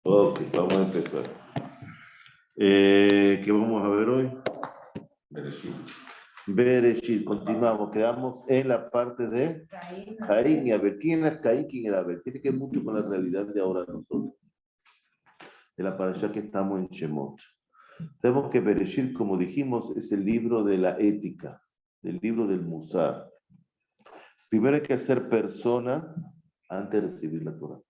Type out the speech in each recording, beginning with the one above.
Ok, vamos a empezar. ¿Qué vamos a ver hoy? Bereshit. Bereshit, continuamos. Quedamos en la parte de Caín y Abel. ¿Quién era Caín? ¿Quién era Abel? Tiene que ver mucho con la realidad de ahora nosotros. De la parasha que estamos en Shemot. Sabemos que Bereshit, como dijimos, es el libro de la ética, el libro del Musar. Primero hay que ser persona antes de recibir la Torah.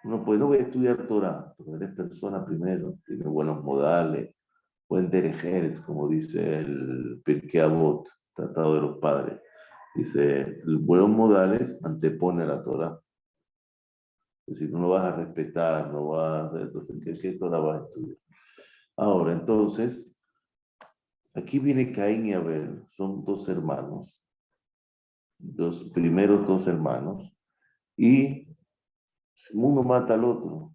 Uno pues no voy a estudiar Torah, pero eres persona primero, tiene buenos modales, buen derejeres, como dice el Pirkei Avot, Tratado de los Padres. Dice, buenos modales antepone la Torah. Es decir, no lo vas a respetar, no vas a... Entonces, ¿qué Torah vas a estudiar? Ahora, entonces, aquí viene Caín y Abel, son dos hermanos, los primeros dos hermanos, y uno mata al otro.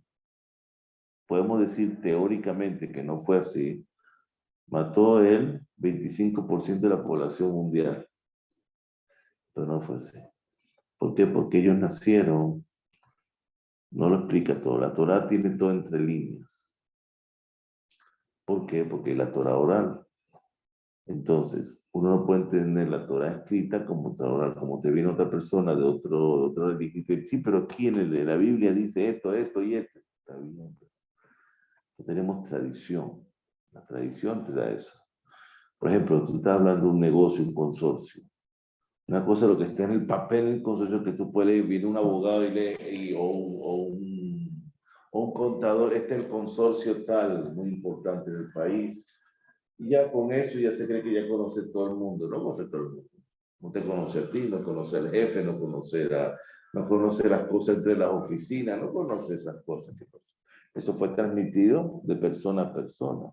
Podemos decir teóricamente que no fue así. Mató el 25% de la población mundial, pero no fue así. ¿Por qué? Porque ellos nacieron, no lo explica todo, la Torah tiene todo entre líneas. ¿Por qué? Porque la Torah oral. Entonces, uno no puede entender la Torah escrita como Torah oral, como te viene otra persona de otra religión y dice, sí, pero aquí en la Biblia dice esto, esto y esto. Está bien, pero tenemos tradición. La tradición te da eso. Por ejemplo, tú estás hablando de un negocio, un consorcio. Una cosa es lo que está en el papel del consorcio que tú puedes, viene un abogado o un contador, este es el consorcio tal, muy importante del país. Y ya con eso ya se cree que ya conoce todo el mundo. No conoce todo el mundo. No te conoce a ti, no conoce al jefe, no conoce las cosas entre las oficinas, no conoce esas cosas que pasan. Eso fue transmitido de persona a persona.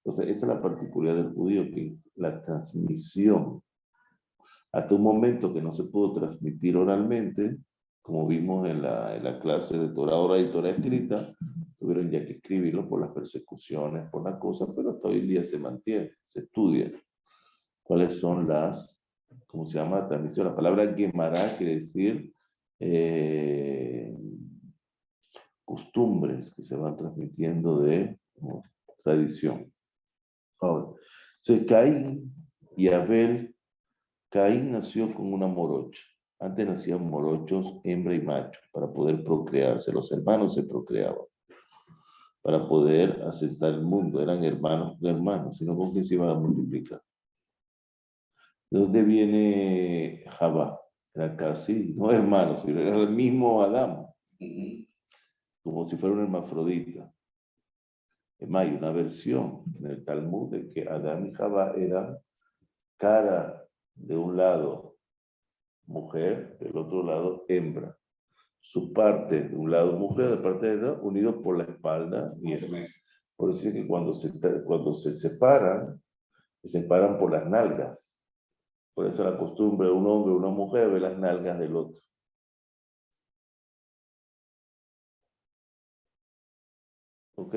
Entonces, esa es la particularidad del judío, que la transmisión hasta un momento que no se pudo transmitir oralmente, como vimos en la clase de Torah oral y Torah escrita, tuvieron ya que escribirlo por las persecuciones, por las cosas, pero hasta hoy en día se mantiene, se estudia cuáles son ¿cómo se llama? Transmisión. La palabra Gemara quiere decir costumbres que se van transmitiendo de tradición. Ahora, Caín y Abel. Caín nació con una morocha. Antes nacían morochos, hembra y macho, para poder procrearse. Los hermanos se procreaban, para poder asentar el mundo. Eran hermanos de hermanos, sino con que se iban a multiplicar. ¿De dónde viene Jabá? Era casi, no hermanos, sino era el mismo Adán, como si fuera un hermafrodita. Es más, hay una versión en el Talmud de que Adán y Jabá eran cara de un lado mujer, del otro lado hembra. Su parte de un lado mujer, de parte de lado, unidos por la espalda y el... Por eso es que cuando se separan por las nalgas. Por eso la costumbre de un hombre o una mujer ve las nalgas del otro. ¿Ok?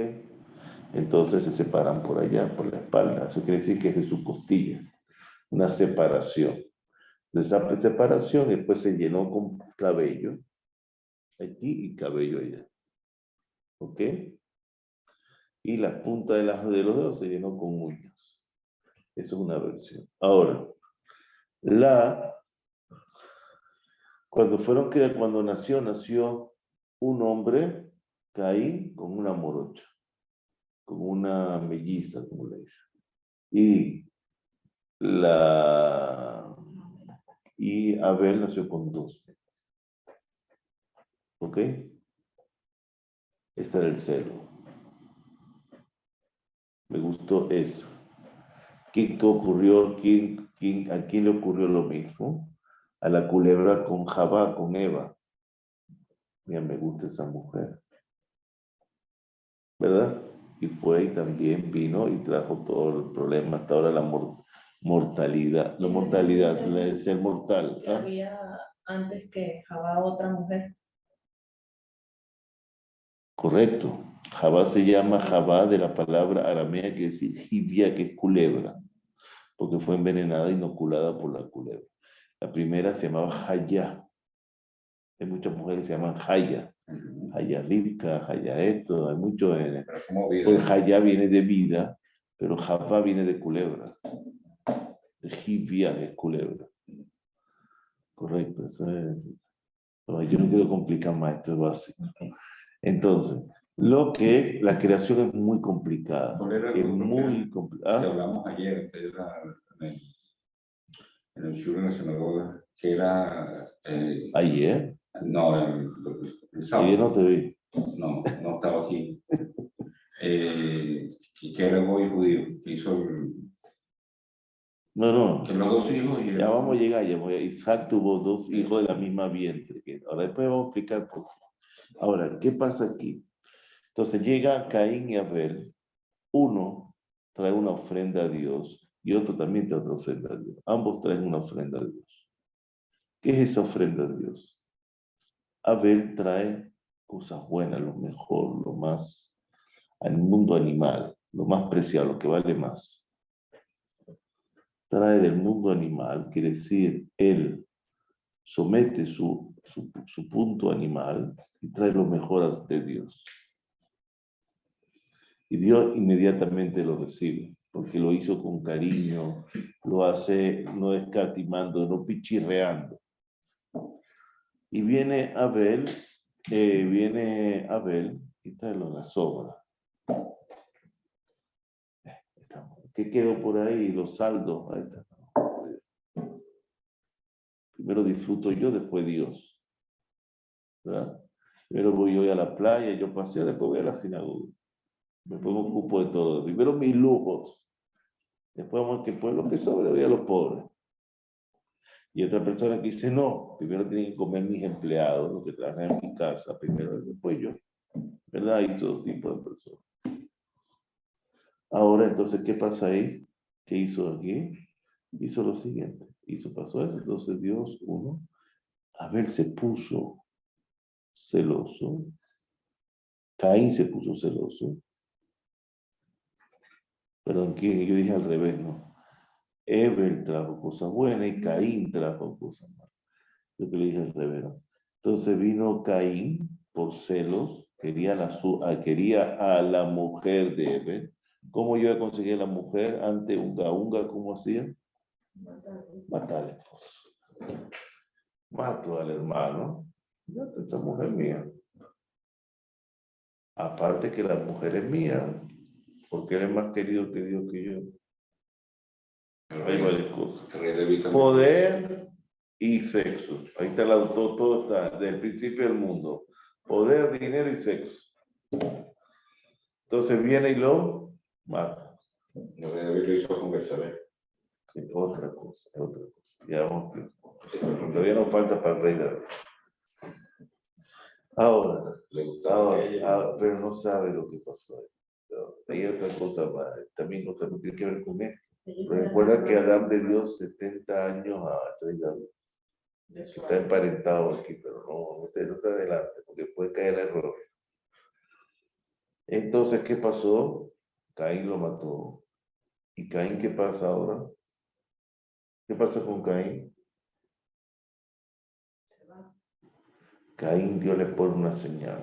Entonces se separan por allá, por la espalda. Eso quiere decir que es de su costilla. Una separación. De esa separación después se llenó con cabello aquí y cabello allá. ¿Ok? Y la punta de los dedos se llenó con uñas. Eso es una versión. Ahora, cuando nació un hombre, Caín, con una morocha, con una melliza, como le dice. Y Abel nació con dos. ¿Ok? Este era el celo. Me gustó eso. ¿Qué ocurrió? ¿A quién le ocurrió lo mismo? A la culebra con Jabá, con Eva. Mira, me gusta esa mujer. ¿Verdad? Y fue y también vino y trajo todo el problema, hasta ahora la mortalidad, el ser mortal. ¿Ah? Había antes que Jabá otra mujer. Correcto. Jabá se llama Jabá de la palabra aramea que es jibia, que es culebra, porque fue envenenada, inoculada por la culebra. La primera se llamaba Jaya. Hay muchas mujeres que se llaman Jaya. Haya Rivka, Haya esto, hay mucho en... Pero como vida. Pues Haya viene de vida, pero Japa viene de culebra. Jivia es culebra. Correcto, eso es... No, yo no quiero complicar más, esto es básico. Entonces, la creación es muy complicada. ¿Cuál era el Es otro muy que complicada. hablamos ayer, que era en el sur de la sinagoga, que era... Ayer, no, el sábado. ayer no te vi. No, no estaba aquí. Que era muy judío, que hizo No, que los dos hijos y ya vamos a llegar. Isaac tuvo dos hijos de la misma vientre. Ahora después vamos a explicar por qué. Ahora, ¿qué pasa aquí? Entonces llega Caín y Abel. Uno trae una ofrenda a Dios y otro también trae otra ofrenda a Dios. Ambos traen una ofrenda a Dios. ¿Qué es esa ofrenda a Dios? Abel trae cosas buenas, lo mejor, lo más al mundo animal, lo más preciado, lo que vale más. Trae del mundo animal, quiere decir, él somete su punto animal y trae lo mejor de Dios. Y Dios inmediatamente lo recibe, porque lo hizo con cariño, lo hace no escatimando, no pichirreando. Y viene Abel y trae la sobra. ¿Qué quedó por ahí? Los saldos. Ahí está. Primero disfruto yo, después Dios. ¿Verdad? Primero voy yo a la playa, yo paseo, después voy a la sinagoga. Después me ocupo de todo. Primero mis lujos. Después vamos a que pueblo que sobre voy a los pobres. Y otra persona que dice, no, primero tienen que comer mis empleados, los que trabajan en mi casa, primero, después yo. ¿Verdad? Hay dos tipos de personas. Ahora, entonces, ¿qué pasa ahí? ¿Qué hizo aquí? Hizo lo siguiente. Pasó eso. Entonces Dios, Abel se puso celoso. Caín se puso celoso. Perdón, que yo dije al revés, ¿no? Abel trajo cosas buenas y Caín trajo cosas malas. Yo que le dije al revés, ¿no? Entonces vino Caín por celos, quería a la mujer de Abel. ¿Cómo yo conseguí a la mujer ante unga? ¿Cómo hacía? Matar al esposo. Mato al hermano. Esta mujer es mía. Aparte que la mujer es mía, porque él es más querido que Dios que yo. Hay varias cosas. Poder y sexo. Ahí está el autor, todo está, del principio del mundo. Poder, dinero y sexo. Entonces viene y lo mata. Lo hizo con Betsabé. Es otra cosa. Ya vamos. Todavía no falta para el rey David. Ahora, pero no sabe lo que pasó ahí. Hay otra cosa más, también no tiene que ver con esto. Recuerda que Adán le dio 70 años a rey David. Está emparentado aquí, pero no te adelante, porque puede caer el error. Entonces, ¿qué pasó? Caín lo mató. ¿Y Caín qué pasa ahora? ¿Qué pasa con Caín? Caín, Dios le pone una señal.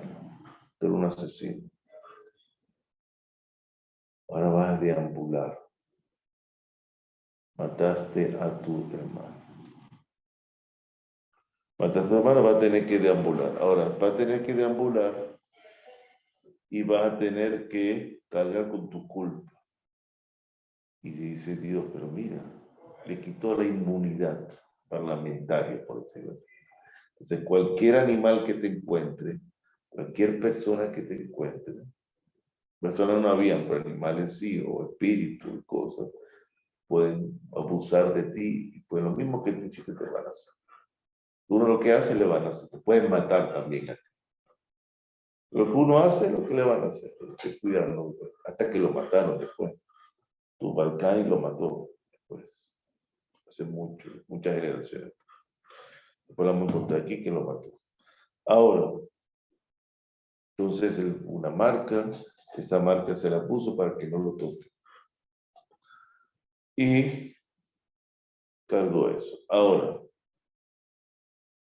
Tú eres un asesino. Ahora vas a deambular. Mataste a tu hermano. Mataste a tu hermano, vas a tener que deambular. Ahora, vas a tener que deambular y vas a tener que cargar con tu culpa. Y dice Dios, pero mira, le quitó la inmunidad parlamentaria, por decirlo así. Entonces, cualquier animal que te encuentre, cualquier persona que te encuentre, personas no habían, pero animales sí, o espíritus y cosas, pueden abusar de ti, y pues lo mismo que tú hiciste te van a hacer. Uno lo que hace le van a hacer, te pueden matar también a ti. Lo que uno hace, lo que le van a hacer, pero hay que cuidarlo, hasta que lo mataron después. Tu Balcán lo mató después, hace muchas generaciones. Después la vamos a contar aquí que lo mató. Ahora, entonces una marca, esta marca se la puso para que no lo toque. Y cargó eso. Ahora,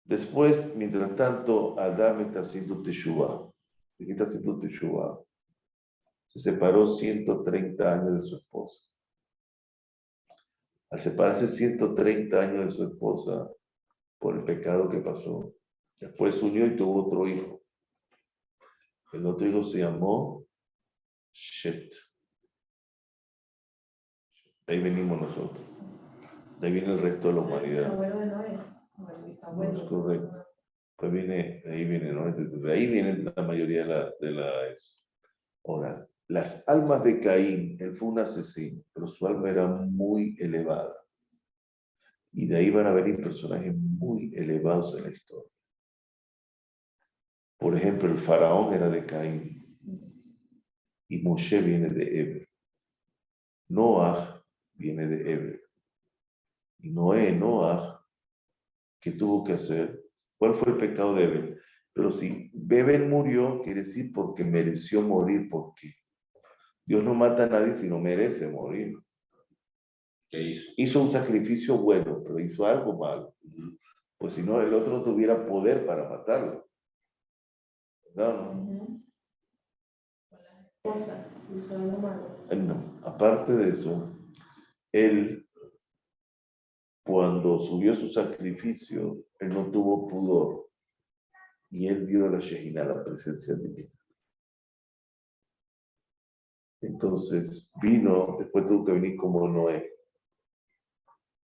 Después, mientras tanto, Adán está haciendo Teshuvah. ¿Qué está haciendo Teshuvah? Se separó 130 años de su esposa. Al separarse 130 años de su esposa, por el pecado que pasó, después se unió y tuvo otro hijo. El otro hijo se llamó Shet. De ahí venimos nosotros. De ahí viene el resto de la El humanidad. abuelo de Noé, o el No bisabuelo. es correcto. Pues viene, de ahí viene, ¿no? De ahí viene la mayoría de la. Ahora, las almas de Caín, él fue un asesino, pero su alma era muy elevada. Y de ahí van a venir personajes muy elevados en la historia. Por ejemplo, el faraón era de Caín y Moshe viene de Eber. Noah viene de Eber. Y Noah, ¿qué tuvo que hacer? ¿Cuál fue el pecado de Eber? Pero si Eber murió, quiere decir porque mereció morir. ¿Por qué? Dios no mata a nadie si no merece morir. ¿Qué hizo? Hizo un sacrificio bueno, pero hizo algo malo. Pues si no, el otro no tuviera poder para matarlo. ¿No? Con las esposas, hizo algo malo. No. Aparte de eso, él, cuando subió su sacrificio, él no tuvo pudor. Y él vio la Shejina, la presencia divina. Entonces vino, después tuvo que venir como Noé.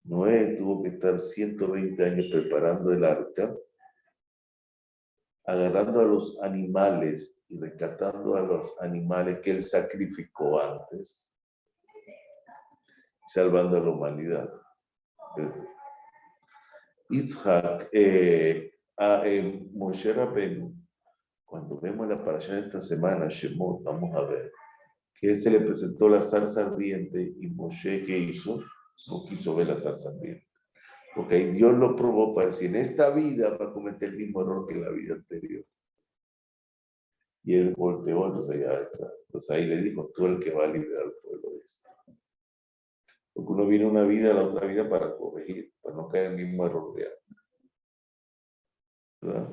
Noé tuvo que estar 120 años preparando el arca, agarrando a los animales y rescatando a los animales que él sacrificó antes, salvando a la humanidad. Yitzhak, Moshe Rabbeinu, cuando vemos la parasha de esta semana, Shemot, vamos a ver que él se le presentó la zarza ardiente y Moshe, ¿qué hizo? No quiso ver la zarza ardiente. Porque ahí Dios lo probó para decir, en esta vida va a cometer el mismo error que en la vida anterior. Y él volteó, entonces ya está. Entonces ahí le dijo, tú eres el que va a liberar al pueblo de esto. Porque uno viene una vida a la otra vida para corregir, para no caer en el mismo error de antes. ¿Verdad?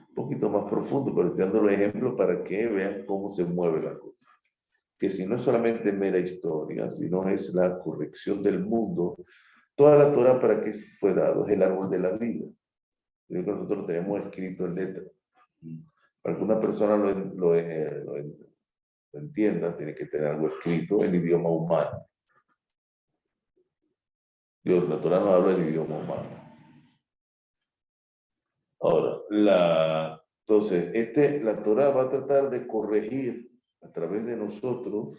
Un poquito más profundo, pero estoy dando los ejemplos para que vean cómo se mueve la cosa. Que si no es solamente mera historia, sino es la corrección del mundo, toda la Torah para qué fue dado, es el árbol de la vida. Creo que nosotros lo tenemos escrito en letra. Para que una persona lo entienda, tiene que tener algo escrito en idioma humano. Dios, la Torah no habla en idioma humano. Ahora, entonces, la Torah va a tratar de corregir a través de nosotros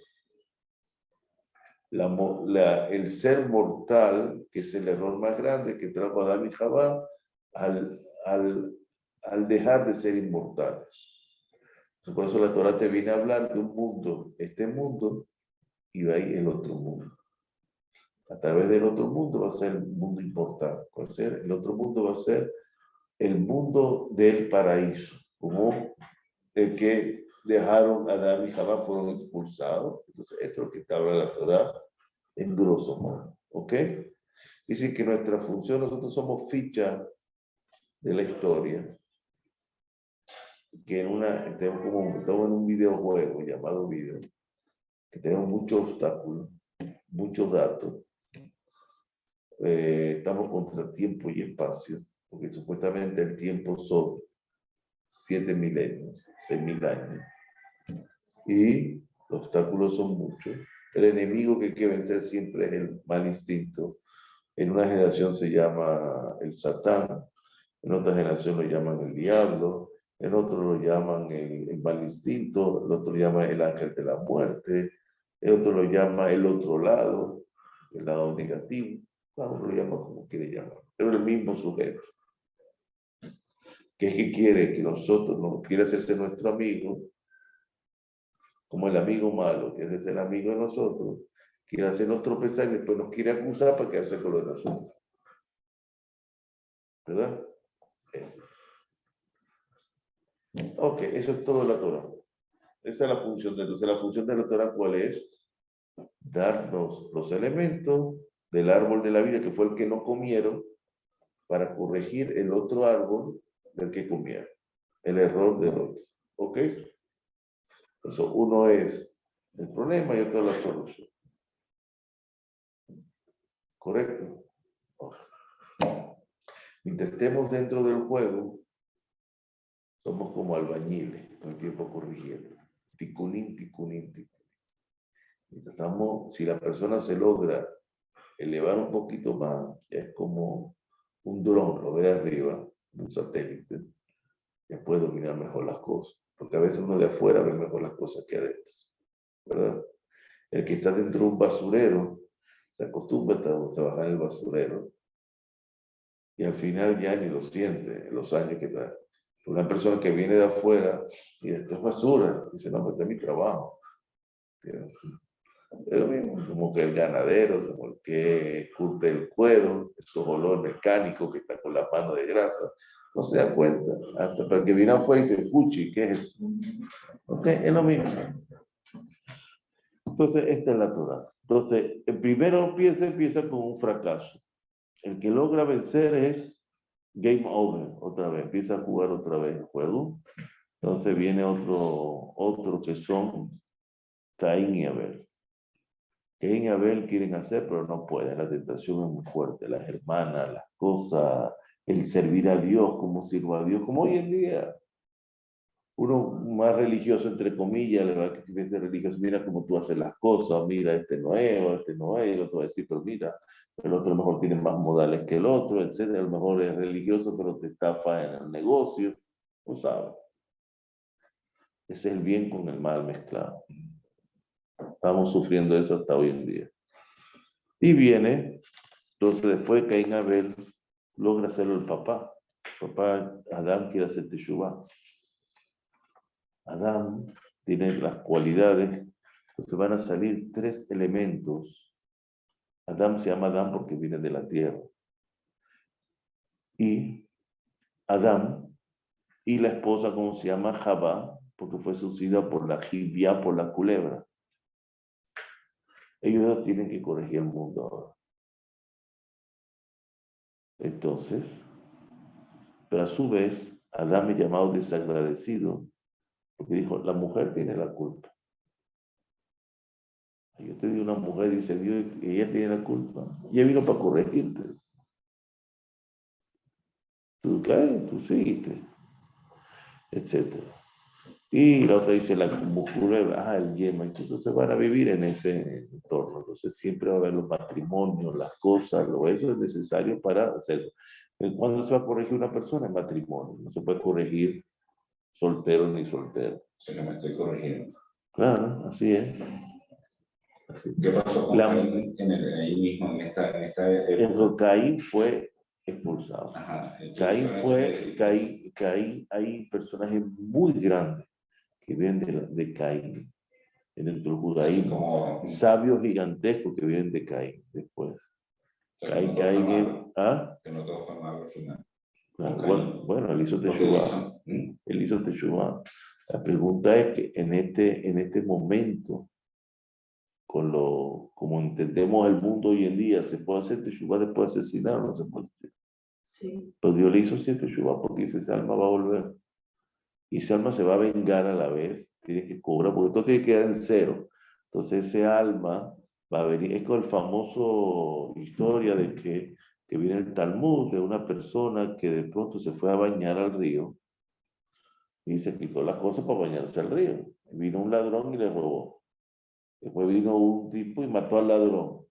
el ser mortal, que es el error más grande que trajo Adán y Jabá, al dejar de ser inmortales. Por eso la Torah te viene a hablar de un mundo, este mundo, y va ahí el otro mundo. A través del otro mundo va a ser el mundo inmortal. El otro mundo va a ser el mundo del paraíso, como el que dejaron a Adán y Jabá, fueron expulsados. Entonces, esto es lo que te habla la Torah en grosso modo. ¿Ok? Dice que nuestra función, nosotros somos ficha de la historia, que estamos en un videojuego llamado video, que tenemos muchos obstáculos, muchos datos, estamos contra tiempo y espacio, porque supuestamente el tiempo son 7 milenios, 6.000 años, y los obstáculos son muchos. El enemigo que hay que vencer siempre es el mal instinto. En una generación se llama el Satán, en otra generación lo llaman el diablo, en otro lo llaman el mal instinto, el otro lo llama el ángel de la muerte, el otro lo llama el otro lado, el lado negativo, cada uno lo llama como quiere llamar, pero el mismo sujeto, que es que quiere que nosotros, no quiere hacerse nuestro amigo, como el amigo malo, que es el amigo de nosotros, quiere hacernos tropezar y después nos quiere acusar para quedarse con lo de nosotros. ¿Verdad? Eso. Ok, eso es todo la Torah. Esa es la función de Entonces, la función de la Torah, ¿cuál es? Darnos los elementos del árbol de la vida, que fue el que no comieron, para corregir el otro árbol del que comieron, el error del otro. ¿Ok? Entonces, uno es el problema y otro la solución. ¿Correcto? Mientras estemos dentro del juego, somos como albañiles, todo el tiempo corrigiendo. Ticunín, ticunín, ticunín. Mientras estamos, si la persona se logra elevar un poquito más, ya es como un dron, lo ve de arriba, un satélite, ya puede dominar mejor las cosas. Porque a veces uno de afuera ve mejor las cosas que adentro, ¿verdad? El que está dentro de un basurero se acostumbra a trabajar en el basurero y al final ya ni lo siente en los años que está. Una persona que viene de afuera y esto es basura, dice, no, este es mi trabajo. Es lo mismo, como que el ganadero, como el que curte el cuero, esos olor mecánico que está con la mano de grasa, no se da cuenta, hasta para que viene afuera y dice, puchi, ¿qué es esto? Ok, es lo mismo. Entonces, esta es la Torah. Entonces, el primero empieza con un fracaso. El que logra vencer es game over, otra vez, empieza a jugar otra vez el juego. Entonces viene otro que son Caín y Abel. Caín y Abel quieren hacer, pero no pueden. La tentación es muy fuerte. Las hermanas, las cosas, el servir a Dios, como sirvo a Dios, como hoy en día. Uno más religioso, entre comillas, le va a decir, este religioso, mira cómo tú haces las cosas, mira, este no es, el otro va a decir, pero mira, el otro a lo mejor tiene más modales que el otro, etcétera, a lo mejor es religioso, pero te estafa en el negocio, no sabes. Ese es el bien con el mal mezclado. Estamos sufriendo eso hasta hoy en día. Y viene, entonces después de Caín Abel, logra hacerlo el papá. El papá Adán quiere hacer Teshuvah. Adán tiene las cualidades, entonces van a salir 3 elementos. Adán se llama Adán porque viene de la tierra. Y Adán y la esposa, como se llama, Javá, porque fue sucedida por la jibia, por la culebra. Ellos dos tienen que corregir el mundo ahora. Entonces, pero a su vez, Adán es llamado desagradecido, porque dijo, la mujer tiene la culpa. Yo te digo, una mujer, dice Dios, ella tiene la culpa. Ella vino para corregirte. Tú caes, tú seguiste, etc. Y la otra dice, la culebra, el yema. Entonces van a vivir en ese entorno. Entonces siempre va a haber los matrimonios, las cosas, eso es necesario para hacerlo. ¿Cuándo se va a corregir una persona? En matrimonio. No se puede corregir soltero ni soltero. Si no me estoy corrigiendo. Claro, así es. ¿Qué pasó con Caín ahí mismo, en esta época? Caín fue expulsado. Ajá, Caín, hay personajes muy grandes que vienen de Caín, dentro del judaísmo, sabios gigantescos que vienen de Caín después. Caín, que no todo fue malo al final. Claro, bueno, él hizo Teshuvah. Él hizo Teshuvah. La pregunta es que en este momento, como entendemos el mundo hoy en día, ¿se puede hacer Teshuvah después de asesinar o no se puede hacer? Sí. Pero Dios le hizo siempre Teshuvah porque dice, esa alma va a volver. Y esa alma se va a vengar a la vez, tiene que cobrar, porque todo tiene que quedar en cero. Entonces ese alma va a venir, es con el famoso historia de que viene el Talmud de una persona que de pronto se fue a bañar al río y se quitó las cosas para bañarse al río. Vino un ladrón y le robó. Después vino un tipo y mató al ladrón.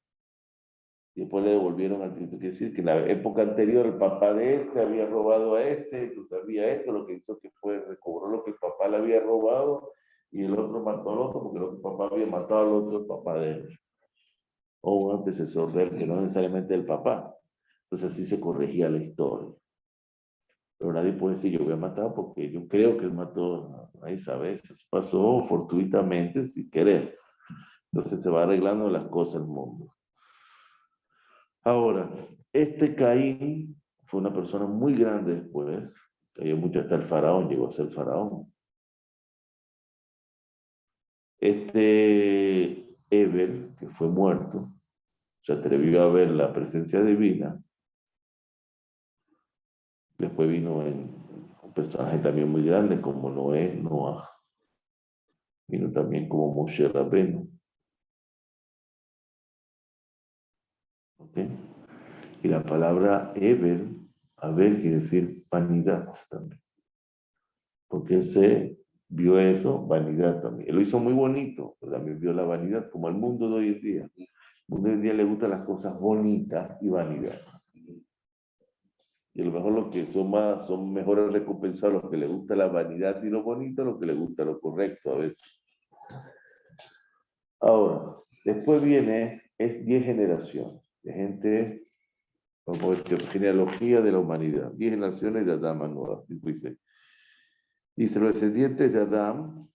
Y después le devolvieron al tipo. Quiere decir que en la época anterior el papá de este había robado a este, tú sabías esto, lo que hizo que fue, recobró lo que el papá le había robado y el otro mató al otro porque el otro papá había matado al otro, el papá de él. O un antecesor de él, que no necesariamente el papá. Entonces así se corregía la historia. Pero nadie puede decir, yo voy a matar porque yo creo que él mató. Ahí sabes, eso pasó fortuitamente sin querer. Entonces se va arreglando las cosas el mundo. Ahora, este Caín fue una persona muy grande después, cayó mucho hasta el faraón, llegó a ser faraón. Este Eber, que fue muerto, se atrevió a ver la presencia divina Después vino un personaje también muy grande como Noah. Vino también como Moshe Rabbeinu. ¿Okay? Y la palabra Abel quiere decir vanidad también. Porque él se vio eso, vanidad también. Él lo hizo muy bonito, pero también vio la vanidad, como el mundo de hoy en día. El mundo de hoy en día le gustan las cosas bonitas y vanidad. Y a lo mejor los que son mejores recompensados, los que les gusta la vanidad y lo bonito, los que les gusta lo correcto a veces. Ahora, después viene, es 10 generaciones de gente, como genealogía de la humanidad, 10 generaciones de Adán a Noah. Dice, los descendientes de Adán,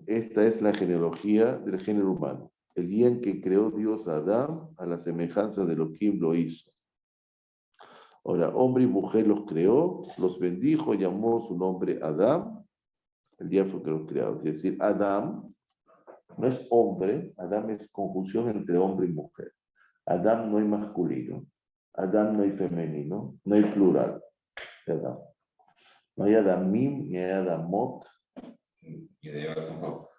esta es la genealogía del género humano. El día en que creó Dios a Adán, a la semejanza de Elohim lo hizo. Ahora, hombre y mujer los creó, los bendijo, llamó su nombre Adán. El día fue que los creó. Es decir, Adán no es hombre, Adán es conjunción entre hombre y mujer. Adán no hay masculino, Adán no hay femenino, no hay plural de Adán. No hay Adamim ni hay Adamot. Y de Eva tampoco.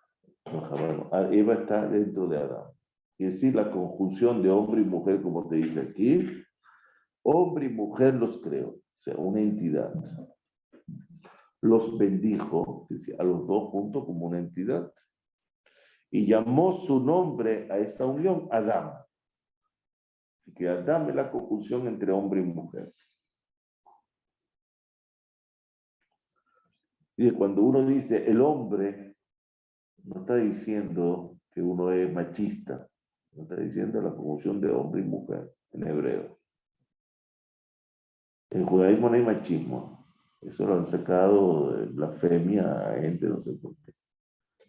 Bueno, Eva está dentro de Adán. Es decir, la conjunción de hombre y mujer, como te dice aquí, hombre y mujer los creó, o sea, una entidad. Los bendijo, es decir, a los dos juntos como una entidad. Y llamó su nombre a esa unión Adán. Que Adán es la conjunción entre hombre y mujer. Y cuando uno dice el hombre, no está diciendo que uno es machista, no está diciendo la conjunción de hombre y mujer en hebreo. En el judaísmo no hay machismo. Eso lo han sacado de blasfemia a gente, no sé por qué.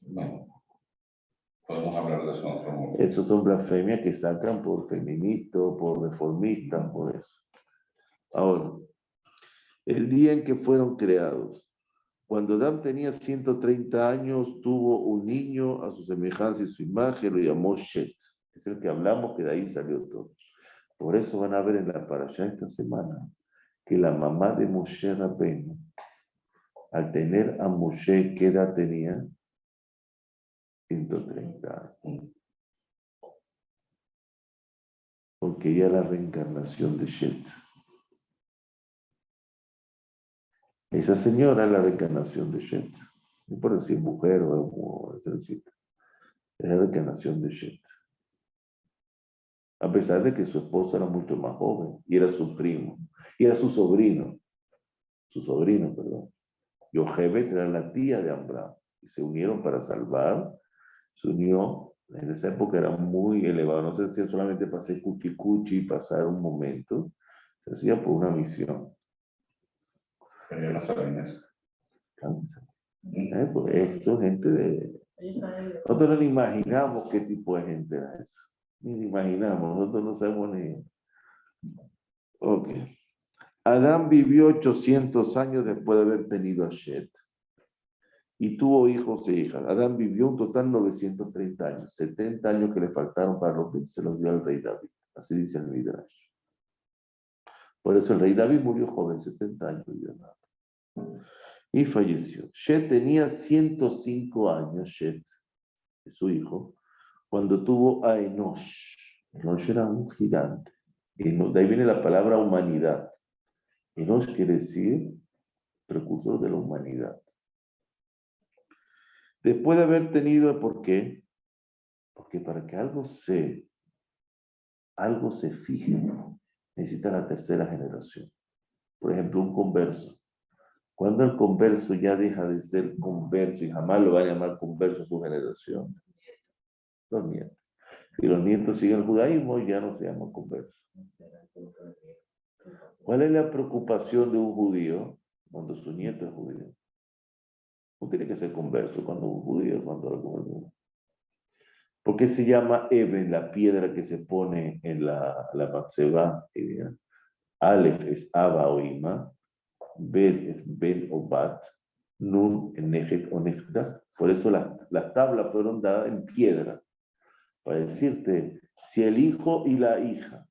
No. Podemos hablar de eso en otro momento. Esos son blasfemias que sacan por feministas, por reformistas, por eso. Ahora, el día en que fueron creados, cuando Adán tenía 130 años, tuvo un niño a su semejanza y su imagen, lo llamó Shet. Es el que hablamos, que de ahí salió todo. Por eso van a ver en la parashá esta semana que la mamá de Moshe Rabbeinu, al tener a Moshe, ¿qué edad tenía? 130 años. Porque ella es la reencarnación de Shet. Esa señora es la reencarnación de Shet. No por decir mujer o sencita. Es la reencarnación de Shet. A pesar de que su esposo era mucho más joven y era su primo, y era su sobrino, perdón. Yochebed era la tía de Abraham y se unieron para salvar. Se unió, en esa época era muy elevado, no se hacía solamente para hacer cuchi y pasar un momento, se hacía por una misión. Pero yo no sabía eso. Pues esto es gente de... Nosotros no imaginamos qué tipo de gente era eso. Ni imaginamos, nosotros no sabemos ni... Ok. Adán vivió 800 años después de haber tenido a Shet. Y tuvo hijos e hijas. Adán vivió un total de 930 años. 70 años que le faltaron para lo que se los dio al rey David. Así dice el Midrash. Por eso el rey David murió joven, 70 años. Y falleció. Shet tenía 105 años, Shet, su hijo, cuando tuvo a Enosh. Enosh era un gigante. De ahí viene la palabra humanidad. Enosh quiere decir precursor de la humanidad. Después de haber tenido, ¿por qué? Porque para que algo se fije, necesita la tercera generación. Por ejemplo, un converso. Cuando el converso ya deja de ser converso y jamás lo va a llamar converso a su generación, los nietos. Si los nietos siguen el judaísmo, ya no se llaman conversos. ¿Cuál es la preocupación de un judío cuando su nieto es judío? No tiene que ser converso cuando un judío, cuando algo judío. ¿Por qué se llama Eben, la piedra que se pone en la matzeba? Aleph es Abba o Ima, Bet es Ben o Bat, Nun en Nejet o Nefta. Por eso las tablas fueron dadas en piedra, para decirte si el hijo y la hija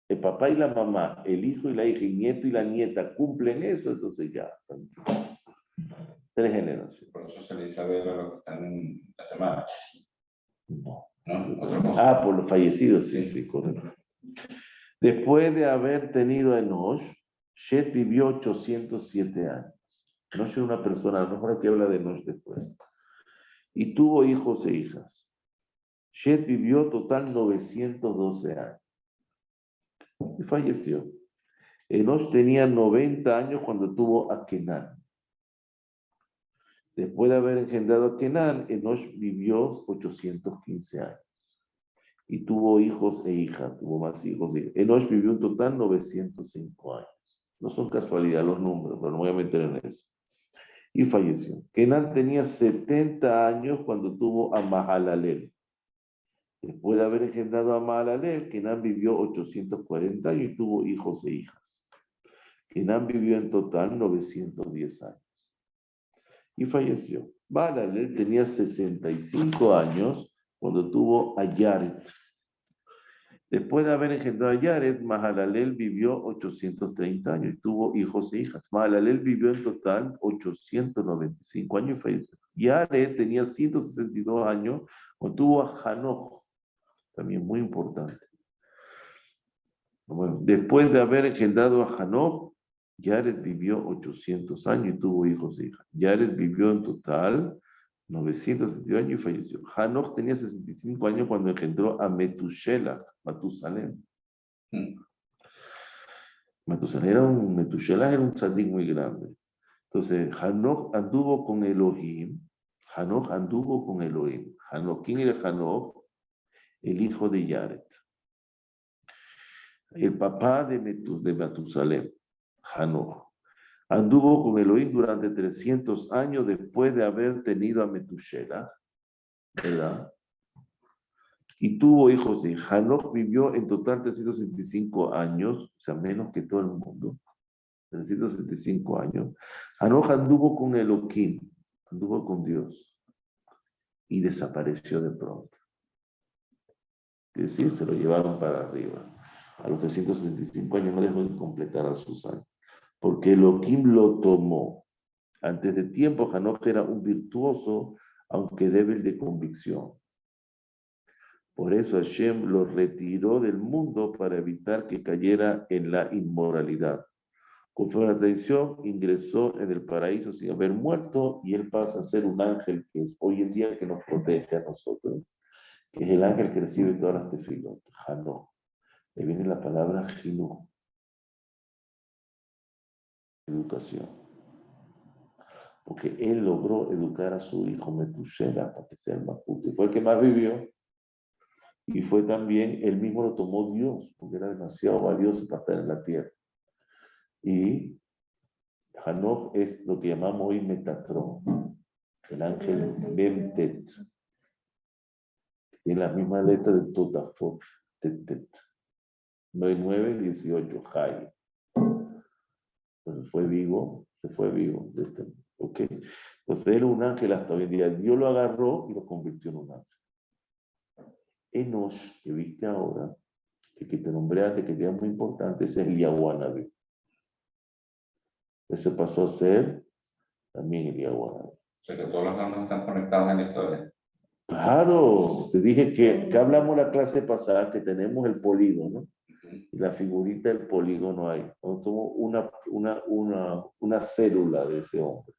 el papá y la mamá, el hijo y la hija, el nieto y la nieta cumplen eso, entonces ya. 3 generaciones. Por eso se le dice a ver a los que están en la semana. No. ¿No? Otra cosa. Ah, por los fallecidos, sí, correcto. Después de haber tenido a Enosh, Shet vivió 807 años. Enosh era una persona, a lo mejor aquí habla de Enosh después. Y tuvo hijos e hijas. Shet vivió total 912 años. Y falleció. Enosh tenía 90 años cuando tuvo a Kenan. Después de haber engendrado a Kenan, Enosh vivió 815 años. Y tuvo hijos e hijas, tuvo más hijos. Enosh vivió en total 905 años. No son casualidad los números, pero no voy a meter en eso. Y falleció. Kenan tenía 70 años cuando tuvo a Mahalalel. Después de haber engendrado a Mahalalel, Kenan vivió 840 años y tuvo hijos e hijas. Kenan vivió en total 910 años. Y falleció. Mahalalel tenía 65 años cuando tuvo a Yared. Después de haber engendrado a Yared, Mahalalel vivió 830 años y tuvo hijos e hijas. Mahalalel vivió en total 895 años y falleció. Yared tenía 162 años cuando tuvo a Hanoch, también muy importante. Bueno, después de haber engendrado a Hanoch, Yared vivió 800 años y tuvo hijos e hijas. Yared vivió en total 962 años y falleció. Hanoch tenía 65 años cuando engendró a Metushelah, Matusalem. Metushelah era un tzadik muy grande. Entonces, Hanoch anduvo con Elohim. ¿Quién era Hanoch? El hijo de Yared. El papá de Matusalem, Hanoch. Anduvo con Elohim durante 300 años después de haber tenido a Metushelah, ¿verdad? Y tuvo hijos. Y Hanoch vivió en total 365 años, o sea, menos que todo el mundo. 365 años. Hanoch anduvo con Elohim, anduvo con Dios. Y desapareció de pronto. Es decir, se lo llevaron para arriba. A los 365 años no dejó de completar a sus años. Porque Elohim lo tomó. Antes de tiempo, Hanoch era un virtuoso, aunque débil de convicción. Por eso Hashem lo retiró del mundo para evitar que cayera en la inmoralidad. Conforme a la tradición, ingresó en el paraíso sin haber muerto y él pasa a ser un ángel que es hoy en día que nos protege a nosotros, que es el ángel que recibe todas las tefilot, Hanoch. Le viene la palabra Jinuj, educación. Porque él logró educar a su hijo Metushelah para que sea el más justo. Y fue el que más vivió. Y fue también, él mismo lo tomó Dios, porque era demasiado valioso para estar en la tierra. Y Hanoch es lo que llamamos hoy Metatron, el ángel Memtet. Tiene la misma letra de Totafot, Tetet. 9918, Jai. Entonces fue vivo, se fue vivo. ¿Ok? Entonces él era un ángel hasta hoy en día. Dios lo agarró y lo convirtió en un ángel. Enosh, que viste ahora, que te nombré antes, que era muy importante, ese es Eliyahu. Ese pasó a ser también Eliyahu. O sea que todos los nombres están conectados en la historia. Claro, te dije que hablamos la clase pasada, que tenemos el polígono, y la figurita del polígono ahí. Somos una célula de ese hombre.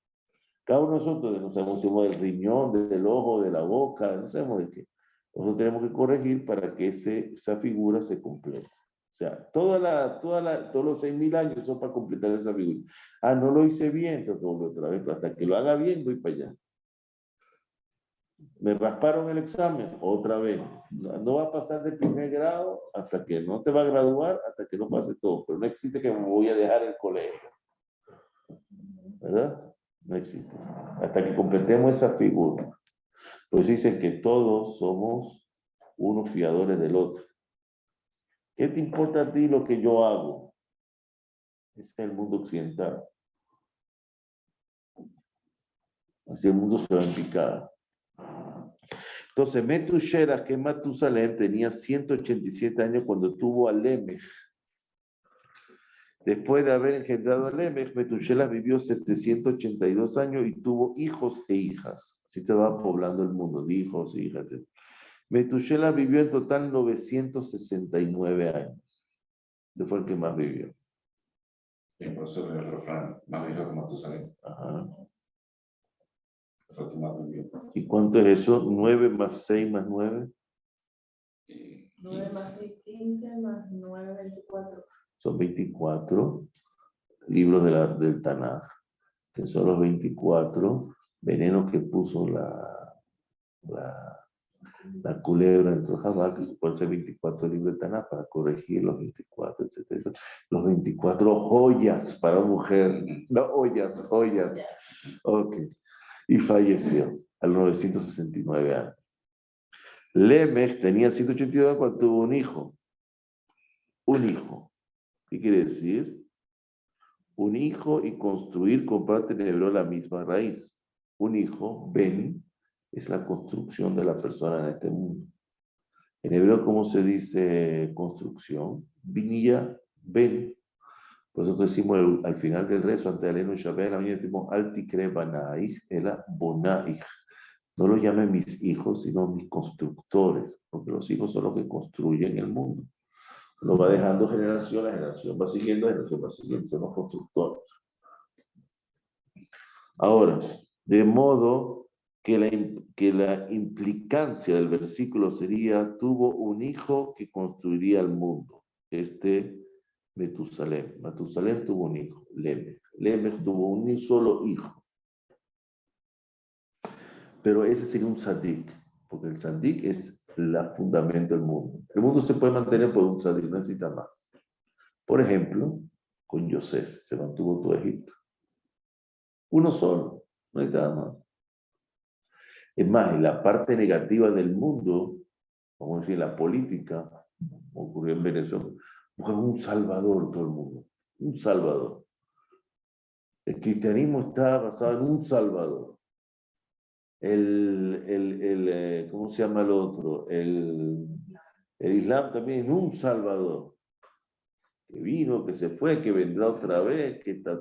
Cada uno de nosotros no sabemos si somos del riñón, del ojo, de la boca, no sabemos de qué. Nosotros tenemos que corregir para que esa figura se complete. O sea, todos los 6.000 años son para completar esa figura. Ah, no lo hice bien, entonces vuelvo otra vez, pero hasta que lo haga bien voy para allá. Me rasparon el examen, otra vez. No va a pasar de primer grado hasta que no te va a graduar, hasta que no pase todo. Pero no existe que me voy a dejar el colegio. ¿Verdad? No existe. Hasta que completemos esa figura. Pues dicen que todos somos unos fiadores del otro. ¿Qué te importa a ti lo que yo hago? Es el mundo occidental. Así el mundo se va en picada. Entonces, Metushelah, que Matusalem, tenía 187 años cuando tuvo a Lemech. Después de haber engendrado a Lemech, Metusela vivió 782 años y tuvo hijos e hijas. Así te va poblando el mundo, de hijos e hijas. Metusela vivió en total 969 años. Ese fue el que más vivió. Y por eso el refrán, más viejo que Matusalén. Ajá. Fue el que más vivió. ¿Y cuánto es eso? 9 más 6 más 9. 9 más 6, 15, más 9, 24. Son 24 libros del Tanaj, que son los 24 venenos que puso la culebra dentro de Jabal, que se pueden ser 24 libros del Tanaj para corregir los 24, etc. Los 24 joyas para mujer, no joyas. Ok. Y falleció a los 969 años. Lemech tenía 182 años cuando tuvo un hijo. Un hijo. ¿Qué quiere decir? Un hijo y construir, comprar en hebreo la misma raíz. Un hijo, ben, es la construcción de la persona en este mundo. En hebreo, ¿cómo se dice construcción? Binilla, ben. Por eso decimos al final del rezo, ante Alenu y Shabbat, la mañana decimos, Altikre banaich, ela bonaich. No lo llamen mis hijos, sino mis constructores, porque los hijos son los que construyen el mundo. Lo va dejando generación a generación, va siguiendo, son los constructores. Ahora, de modo que la implicancia del versículo sería, tuvo un hijo que construiría el mundo. Metusalén. Matusalén tuvo un hijo, Lemech. Lemech tuvo un solo hijo. Pero ese sería un tzadik, porque el tzadik es el fundamento del mundo. El mundo se puede mantener por un tzadik, no necesita más. Por ejemplo, con Yosef se mantuvo todo Egipto. Uno solo, no hay nada más. Es más, en la parte negativa del mundo, vamos a decir, la política, como ocurrió en Venezuela, buscan un salvador todo el mundo, un salvador. El cristianismo está basado en un salvador. ¿Cómo se llama el otro? El Islam también es un salvador. Que vino, que se fue, que vendrá otra vez, que ta.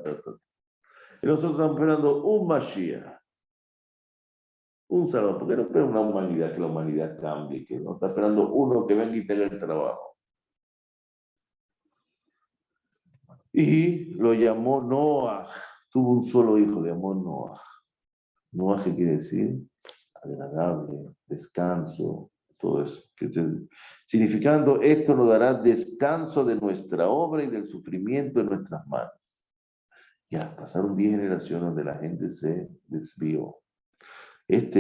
Y nosotros estamos esperando un Mashiach. Un salvador. ¿Por qué no espera una humanidad, que la humanidad cambie? Que no está esperando uno que venga y tenga el trabajo. Y lo llamó Noah. Tuvo un solo hijo, le llamó Noah. Noah, ¿qué quiere decir? Agradable, descanso, todo eso. Significando, esto nos dará descanso de nuestra obra y del sufrimiento en nuestras manos. Ya, pasaron 10 generaciones donde la gente se desvió.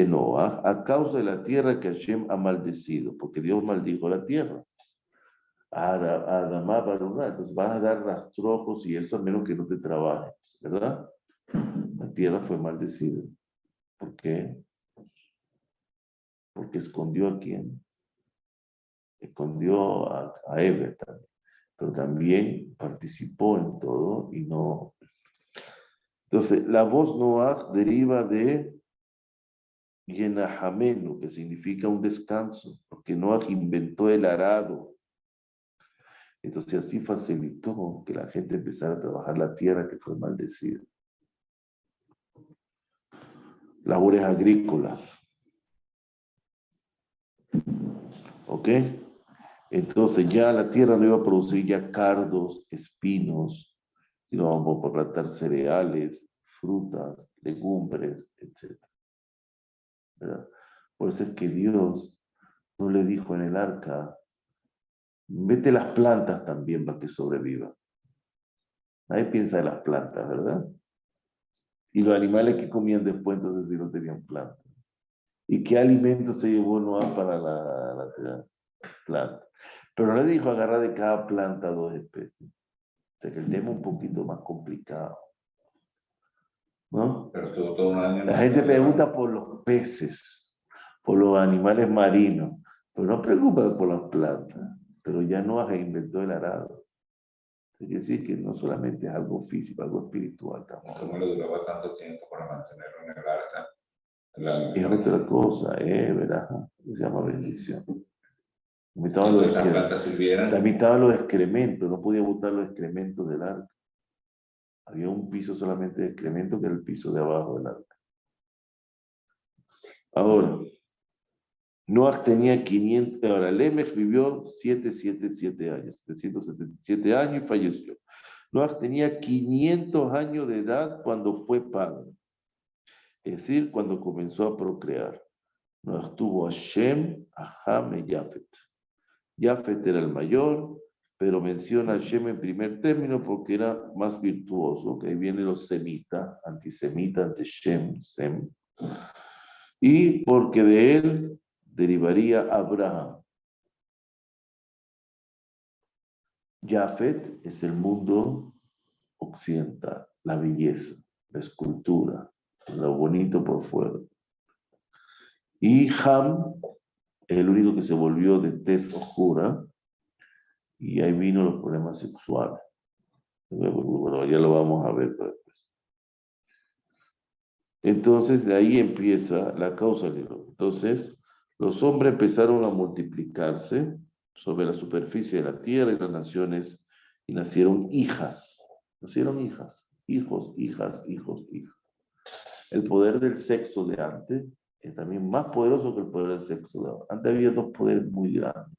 Noah, a causa de la tierra que Hashem ha maldecido, porque Dios maldijo la tierra. Adamá Baruna, entonces vas a dar rastrojos y eso a menos que no te trabajes, ¿verdad? La tierra fue maldecida. ¿Por qué? Porque escondió a quién? Escondió a Eber también, pero también participó en todo y no. Entonces, la voz Noah deriva de Yenahamenu, que significa un descanso, porque Noah inventó el arado. Entonces, así facilitó que la gente empezara a trabajar la tierra que fue maldecida. Labores agrícolas. ¿Ok? Entonces ya la tierra no iba a producir ya cardos, espinos, sino vamos a plantar cereales, frutas, legumbres, etc. ¿Verdad? Por eso es que Dios no le dijo en el arca, vete las plantas también para que sobrevivan. Nadie piensa en las plantas, ¿verdad? Y los animales que comían después, entonces sí no tenían plantas. ¿Y qué alimento se llevó Noah para la planta? Pero no le dijo agarrar de cada planta 2 especies. O sea que el tema es un poquito más complicado. ¿No? Pero estuvo todo un año. La gente pregunta por los peces, por los animales marinos, pero no preocupa por las plantas. Pero ya Noah inventó el arado. Quiere decir que no solamente es algo físico, algo espiritual también. ¿Cómo le duraba tanto tiempo para mantenerlo en el arca? Es otra cosa, ¿verdad? Se llama bendición. Vomitaban los Entonces las excrementos. plantas sirvieran. Vomitaban los excrementos, no podía botar los excrementos del arca. Había un piso solamente de excremento que era el piso de abajo del arca. Ahora, Noah tenía 500, ahora Lemech vivió 777 años, 777 años y falleció. Noah tenía 500 años de edad cuando fue padre, es decir, cuando comenzó a procrear. Noah tuvo a Shem, a Ham y Jafet. Jafet era el mayor, pero menciona a Shem en primer término porque era más virtuoso, que ahí vienen los semitas, antisemita ante Shem, Sem, y porque de él derivaría Abraham. Jafet es el mundo occidental, la belleza, la escultura, lo bonito por fuera. Y Ham es el único que se volvió de tez oscura y ahí vino los problemas sexuales. Bueno, ya lo vamos a ver. Entonces, de ahí empieza la causalidad. Entonces, los hombres empezaron a multiplicarse sobre la superficie de la tierra y las naciones, y nacieron hijas. Nacieron hijas, hijos, hijas, hijos, hijas. El poder del sexo de antes es también más poderoso que el poder del sexo de ahora. Antes había dos poderes muy grandes.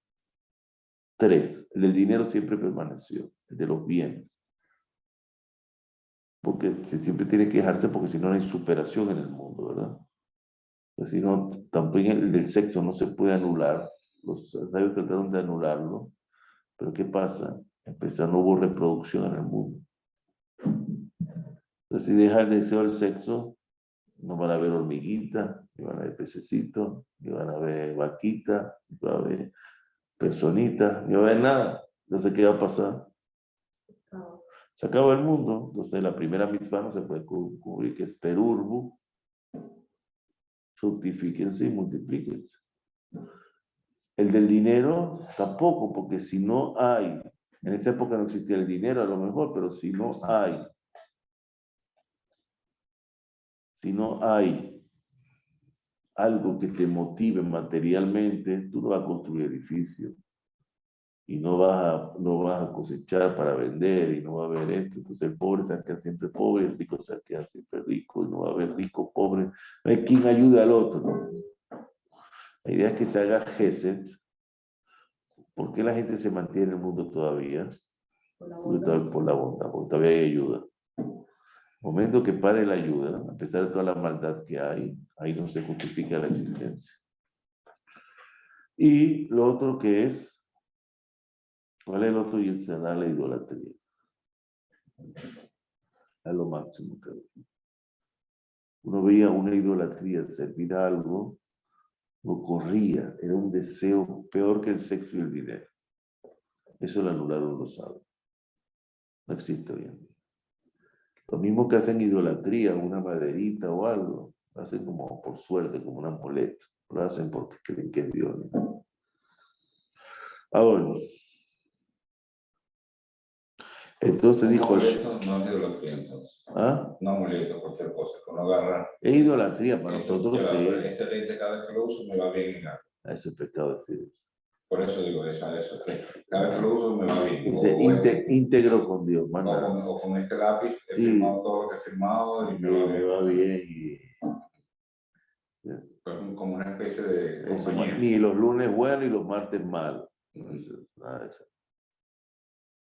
Tres. El del dinero siempre permaneció, el de los bienes. Porque se siempre tiene que dejarse porque si no, no hay superación en el mundo, ¿verdad? Pues si no, también el del sexo no se puede anular. Los sabios trataron de anularlo, pero ¿qué pasa? No hubo reproducción en el mundo. Entonces, si deja el deseo del sexo, no van a haber hormiguitas, ni van a haber pececitos, ni van a haber vaquitas, ni van a haber personitas, ni va a haber nada. Entonces, ¿qué va a pasar? Se acaba el mundo. Entonces, la primera mitzvah no se puede cubrir, que es perurbu. Fructifíquense y multiplíquense. El del dinero tampoco, porque si no hay, en esa época no existía el dinero a lo mejor, pero si no hay algo que te motive materialmente, tú no vas a construir edificios y no vas a cosechar para vender y no va a haber esto. Entonces el pobre se queda siempre pobre, el rico se queda siempre rico y no va a haber rico, pobre. No hay quien ayude al otro. La idea es que se haga Gesed. ¿Por qué la gente se mantiene en el mundo todavía? Por la bondad, porque todavía hay ayuda. El momento que pare la ayuda, a pesar de toda la maldad que hay, ahí no se justifica la existencia. Y lo otro que es, ¿cuál es el otro? Y el cerrar la idolatría. A lo máximo que uno veía una idolatría, servir a algo, lo corría, era un deseo peor que el sexo y el dinero. Eso lo anularon los sabios. No existe hoy en día. Lo mismo que hacen idolatría, una maderita o algo, lo hacen como por suerte, como un amuleto. Lo hacen porque creen que es Dios. ¿No? Ahora, entonces dijo... No es idolatría entonces. ¿Ah? No amuleto, cualquier cosa, que uno agarra. Es idolatría para nosotros. Este lente cada vez que lo uso me va bien en algo. Ese pecado decir eso. Por eso digo eso, que cada vez que lo uso me va bien. Dice íntegro con Dios, o con este lápiz he firmado todo lo que he firmado y me va bien. Y... Pues como una especie de compañía. Ni los lunes buenos y los martes malos. Nada de eso.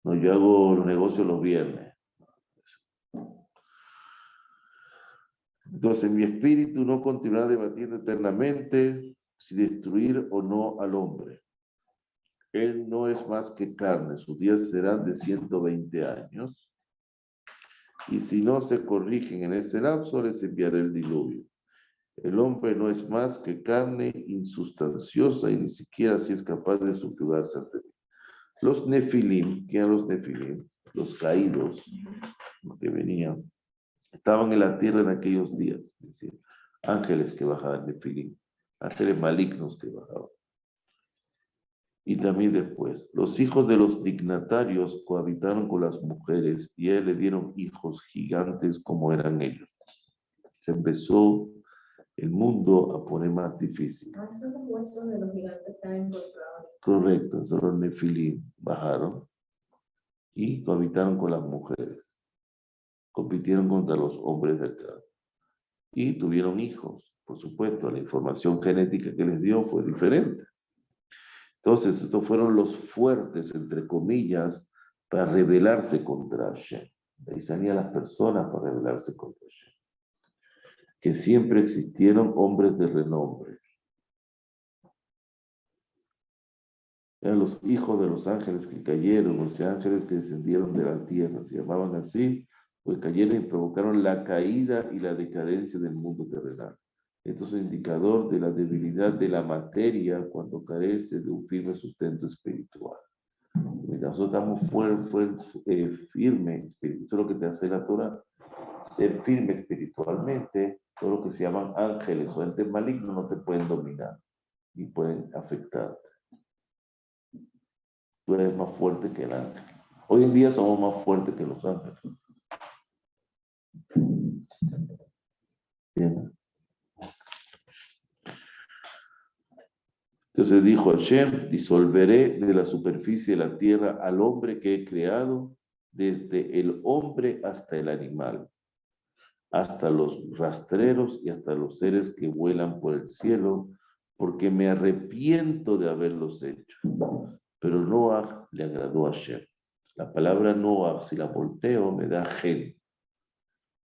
No, yo hago los negocios los viernes. Entonces mi espíritu no continuará debatiendo eternamente si destruir o no al hombre. Él no es más que carne, sus días serán de 120 años. Y si no se corrigen en ese lapso, les enviaré el diluvio. El hombre no es más que carne insustanciosa y ni siquiera si es capaz de subyugarse ante mí. Los nefilim, ¿quién eran los nefilim? Los caídos, los que venían, estaban en la tierra en aquellos días. Es decir, ángeles que bajaban, nefilim, ángeles malignos que bajaban. Y también después, los hijos de los dignatarios cohabitaron con las mujeres y a él le dieron hijos gigantes como eran ellos. Se empezó el mundo a poner más difícil. Ah, son los huesos de los gigantes que han encontrado. Correcto, esos los nefilim bajaron y cohabitaron con las mujeres. Compitieron contra los hombres de acá. Y tuvieron hijos. Por supuesto, la información genética que les dio fue diferente. Entonces, estos fueron los fuertes, entre comillas, para rebelarse contra Hashem. Ahí salían las personas para rebelarse contra Hashem. Que siempre existieron hombres de renombre. Eran los hijos de los ángeles que cayeron, los ángeles que descendieron de la tierra, se llamaban así, pues cayeron y provocaron la caída y la decadencia del mundo terrenal. Esto es un indicador de la debilidad de la materia cuando carece de un firme sustento espiritual. Mientras nosotros estamos firmes, eso es lo que te hace la Torah, ser firme espiritualmente, todo lo que se llaman ángeles o entes malignos no te pueden dominar y pueden afectarte. Tú eres más fuerte que el ángel. Hoy en día somos más fuertes que los ángeles. Bien. Entonces dijo Hashem, disolveré de la superficie de la tierra al hombre que he creado, desde el hombre hasta el animal, hasta los rastreros y hasta los seres que vuelan por el cielo, porque me arrepiento de haberlos hecho. Pero Noah le agradó a Hashem. La palabra Noah, si la volteo, me da gen.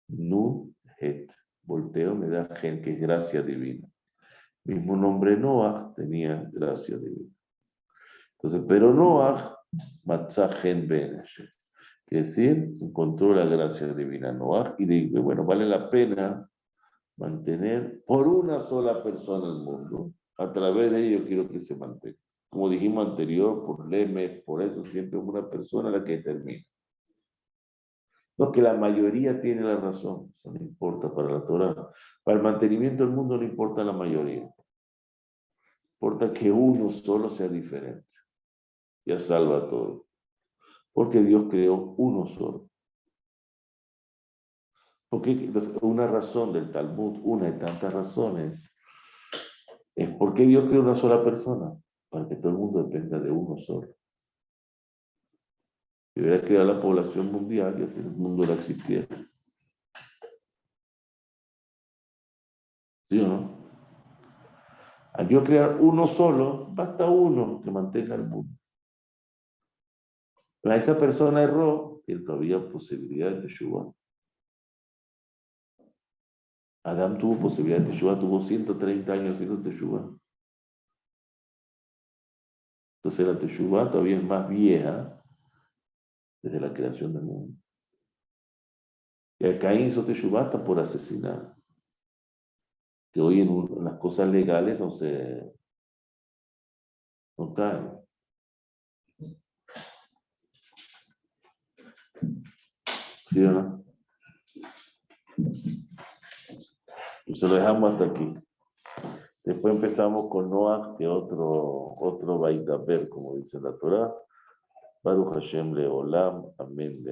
Nun, het. Volteo me da gen, que es gracia divina. Mismo nombre Noah tenía gracia divina. Entonces, pero Noah, matzah gen ben Hashem. Quiere decir, encontró la gracia divina Noah y dijo, bueno, vale la pena mantener por una sola persona el mundo. A través de ello quiero que se mantenga. Como dijimos anterior, por lemes, por eso siempre es una persona la que determina. No que la mayoría tiene la razón, eso no importa para la Torah. Para el mantenimiento del mundo no importa la mayoría. Importa que uno solo sea diferente. Ya salva todo. Porque Dios creó uno solo. Porque una razón del Talmud, una de tantas razones, es porque Dios creó una sola persona, para que todo el mundo dependa de uno solo. Si hubiera creado la población mundial, y así el mundo no existiera. ¿Sí o no? Al yo crear uno solo, basta uno que mantenga el mundo. Pero esa persona erró, tiene todavía posibilidad de Teshuvah. Adán tuvo posibilidad de Teshuvah, tuvo 130 años haciendo Teshuvah. Entonces la Teshuvah todavía es más vieja desde la creación del mundo. Y el Caín hizo Teshuvah hasta por asesinar. Que hoy en las cosas legales no caen. ¿Sí o no? Entonces lo dejamos hasta aquí. Después empezamos con Noah, que otro Vaidaber, como dice la Torah. Baruch Hashem Leolam. Amén.